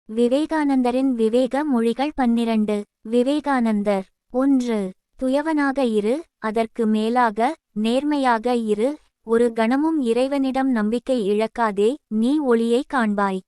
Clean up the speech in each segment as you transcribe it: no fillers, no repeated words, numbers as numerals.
விவேகானந்தரின் விவேக மொழிகள் 12. விவேகானந்தர். 1. துயவனாக இரு, அதற்கு மேலாக நேர்மையாக இரு. ஒரு கணமும் இறைவனிடம் நம்பிக்கை இழக்காதே, நீ ஒளியை காண்பாய்.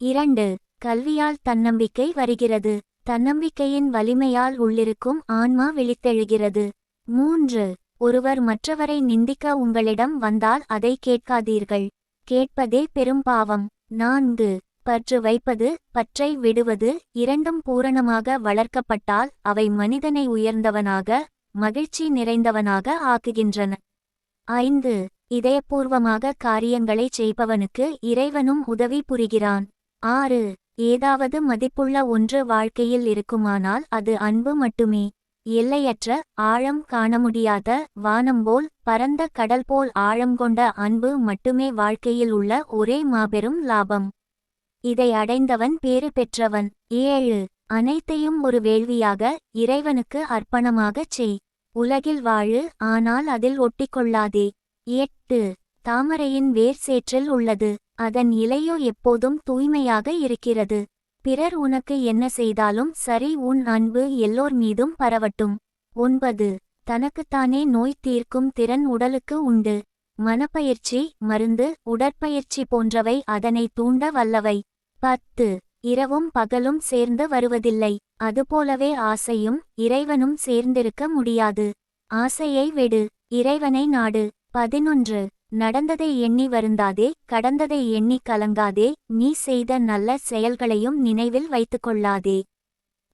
2. கல்வியால் தன்னம்பிக்கை வருகிறது, தன்னம்பிக்கையின் வலிமையால் உள்ளிருக்கும் ஆன்மா விழித்தெழுகிறது. 3. ஒருவர் மற்றவரை நிந்திக்க உங்களிடம் வந்தால் அதை கேட்காதீர்கள், கேட்பதே பெரும் பாவம். 4. பற்று வைப்பது, பற்றை விடுவது இரண்டும் பூரணமாக வளர்க்கப்பட்டால் அவை மனிதனை உயர்ந்தவனாக, மகிழ்ச்சி நிறைந்தவனாக ஆக்குகின்றன. 5. இதயபூர்வமாக காரியங்களைச் செய்பவனுக்கு இறைவனும் உதவி புரிகிறான். 6. ஏதாவது மதிப்புள்ள ஒன்று வாழ்க்கையில் இருக்குமானால் அது அன்பு மட்டுமே. எல்லையற்ற, ஆழம் காண முடியாத வானம்போல் பரந்த கடல் போல் ஆழம் கொண்ட அன்பு மட்டுமே வாழ்க்கையில் உள்ள ஒரே மாபெரும் லாபம். இதை அடைந்தவன் பேறு பெற்றவன். 7. அனைத்தையும் ஒரு வேள்வியாக, இறைவனுக்கு அர்ப்பணமாகச் செய். உலகில் வாழு, ஆனால் அதில் ஒட்டிக்கொள்ளாதே. 8. தாமரையின் வேர் சேற்றில் உள்ளது, அதன் இலையோ எப்போதும் தூய்மையாக இருக்கிறது. பிறர் உனக்கு என்ன செய்தாலும் சரி, உன் அன்பு எல்லோர் மீதும் பரவட்டும். 9. தனக்குத்தானே நோய் தீர்க்கும் திறன் உடலுக்கு உண்டு. மனப்பயிற்சி, மருந்து, உடற்பயிற்சி போன்றவை அதனை தூண்ட வல்லவை. 10. இரவும் பகலும் சேர்ந்து வருவதில்லை, அதுபோலவே ஆசையும் இறைவனும் சேர்ந்திருக்க முடியாது. ஆசையை விடு, இறைவனை நாடு. 11. நடந்ததை எண்ணி வருந்தாதே, கடந்ததை எண்ணி கலங்காதே, நீ செய்த நல்ல செயல்களையும் நினைவில் வைத்துக்கொள்ளாதே.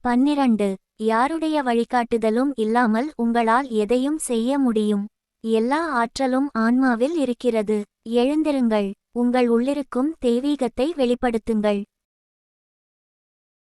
12. யாருடைய வழிகாட்டுதலும் இல்லாமல் உங்களால் எதையும் செய்ய முடியும். எல்லா ஆற்றலும் ஆன்மாவில் இருக்கிறது. எழுந்திருங்கள், உங்கள் உள்ளிருக்கும் தெய்வீகத்தை வெளிப்படுத்துங்கள்.